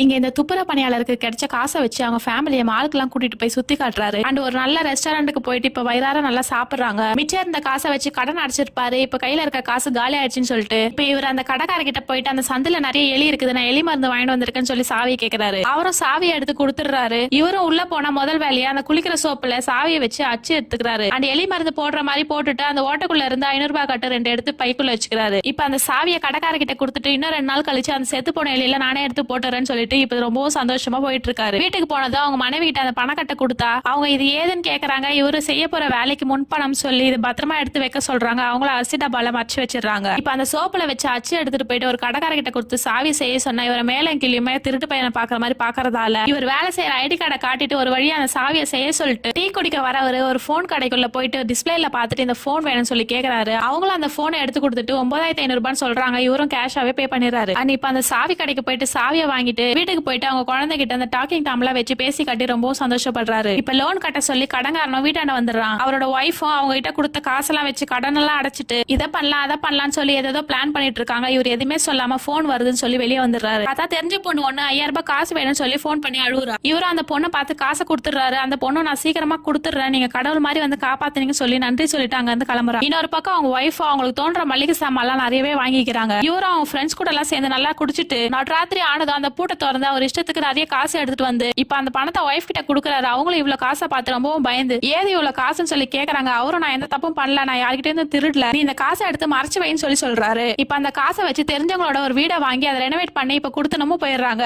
இங்க இந்த துப்புரவு பணியாளருக்கு கிடைச்ச காசை வச்சு அவங்க ஃபேமிலியை மாலுக்கெல்லாம் கூட்டிட்டு போய் சுத்தி காட்டுறாரு. அண்ட் ஒரு நல்ல ரெஸ்டாரண்ட்டுக்கு போயிட்டு இப்ப வயிறார நல்லா சாப்பிடுறாங்க. மிச்சம் இருந்த காசை வச்சு கடன் அடிச்சிருப்பாரு. இப்ப கையில இருக்க காசு காலி ஆயிடுச்சுன்னு சொல்லிட்டு இப்ப இவர் அந்த கடைக்கார கிட்ட போயிட்டு அந்த சந்தில நிறைய எலி இருக்குது, நான் எலி மருந்து வாங்கிட்டு வந்திருக்கேன்னு சொல்லி சாவியை கேட்கிறாரு. அவரும் சாவியை எடுத்து கொடுத்துடுறாரு. இவரும் உள்ள போன முதல் வேலையா அந்த குளிக்கிற சோப்புல சாவியை வச்சு அச்சு எடுத்துக்கிறாரு. அந்த எலி மருந்து போடுற மாதிரி போட்டுட்டு அந்த ஓட்டக்குள்ள இருந்து 500 ரூபாய் கட்டு 2 எடுத்து பைக்குள்ள வச்சுக்கிறாரு. இப்ப அந்த சாவியை கடைக்கார கிட்ட கொடுத்துட்டு இன்னும் 2 நாள் கழிச்சு அந்த செத்து போன எலியில நானே எடுத்து போட்டுறேன்னு சொல்லிட்டு இப்ப ரொம்பவும் சந்தோஷமா போயிட்டு இருக்காரு. வீட்டுக்கு போனதும் அவங்க மனைவி கிட்ட அந்த பணக்கட்டை கொடுத்தா அவங்க இது ஏதுன்னு கேக்குறாங்க. இவரு செய்ய போற வேலைக்கு முன்பணம் சொல்லி இது பத்திரமா எடுத்து வைக்க சொல்றாங்க. அவங்கள அரிசி டப்பால மறைச்சு வச்சிடறாங்க. இப்ப அந்த சோப்புல வச்சு அச்சு எடுத்துட்டு போயிட்டு ஒரு கடைக்கார கிட்ட கொடுத்து சாவி செய்ய சொன்னா இவரை மேல கிளியுமே திருட்டு பையனை பாக்குற மாதிரி பாக்குறதால இவர் வேலை செய்யற ஐடி கார்டை காட்டிட்டு ஒரு வழியா அந்த சாவியை செய்ய சொல்லிட்டு டீ குடிக்க வரவரு ஒரு போன் கடைக்குள்ள போயிட்டு டிஸ்பிளேல பாத்துட்டு இந்த போன் வேணும்னு சொல்லி கேக்குறாரு. அவங்களும் அந்த போனை எடுத்து கொடுத்துட்டு 9500 ரூபான்னு சொல்றாங்க. இவரும் கேஷாவே பே பண்ணிடுறாரு. அண்ட் இப்ப அந்த சாவி கடைக்கு போயிட்டு சாவியை வாங்கிட்டு வீட்டுக்கு போயிட்டு அவங்க குழந்தைகிட்ட அந்த டாக்கிங் டாம்ல வச்சு பேசி கட்டி ரொம்ப சந்தோஷப்படுறாரு. இப்ப லோன் கட்ட சொல்லி கடன்காரனும் வீட்டாண்ட வந்துடுறான். அவரோட ஒய்ஃபும் அவங்க கிட்ட கொடுத்த காசெல்லாம் வச்சு கடன் எல்லாம் அடைச்சிட்டு இதை பண்ணலாம் அதை பண்ணலாம்னு சொல்லி ஏதோ பிளான் பண்ணிட்டு இருக்காங்க. இவர் எதுவுமே சொல்லாம போன் வருதுன்னு சொல்லி வெளியே வந்துடுறாரு. பார்த்தா தெரிஞ்ச பொண்ணு ஒண்ணு 5000 ரூபாய் காசு வேணும்னு சொல்லி போன் பண்ணி அழுகுறா. இவரும் அந்த பொண்ணை பார்த்து காசை கொடுத்துடுறாரு. அந்த பொண்ணு நான் சீக்கிரமா கொடுத்துடுறேன், நீங்க கடவுள் மாதிரி வந்து காப்பாத்துனீங்க சொல்லி நன்றி சொல்லிட்டு அங்க இருந்து கிளம்புறா. இன்னொரு பக்கம் அவங்க ஒய்ஃப் அவங்களுக்கு தோன்ற மளிகை சாமான் எல்லாம் நிறையவே வாங்கிக்கிறாங்க. இவரும் அவங்க ஃப்ரெண்ட்ஸ் கூட எல்லாம் சேர்ந்து நல்லா குடிச்சிட்டு நடுராத்திரி ஆனதும் அந்த பூட்டை திறந்து அவர் இஷ்டத்துக்கு நிறைய காசு எடுத்துட்டு வந்து இப்ப அந்த பணத்தை ஒய்ஃப் கிட்ட குடுக்கறாரு. அவங்களும் இவ்வளவு காசை பார்த்து ரொம்பவும் பயந்து ஏது இவ்வளவு காசுன்னு சொல்லி கேக்குறாங்க. அவரும் நான் எந்த தப்பும் பண்ணல, நான் யார்கிட்ட இருந்து திருடல, நீ இந்த காசை எடுத்து மறைச்சு வைன்னு சொல்லி சொல்றாரு. இப்ப அந்த காசை வச்சு தெரிஞ்சவங்களோட ஒரு வீடை வாங்கி அதை ரெனோவேட் பண்ணி இப்ப கொடுத்தனமும் போயிடுறாங்க.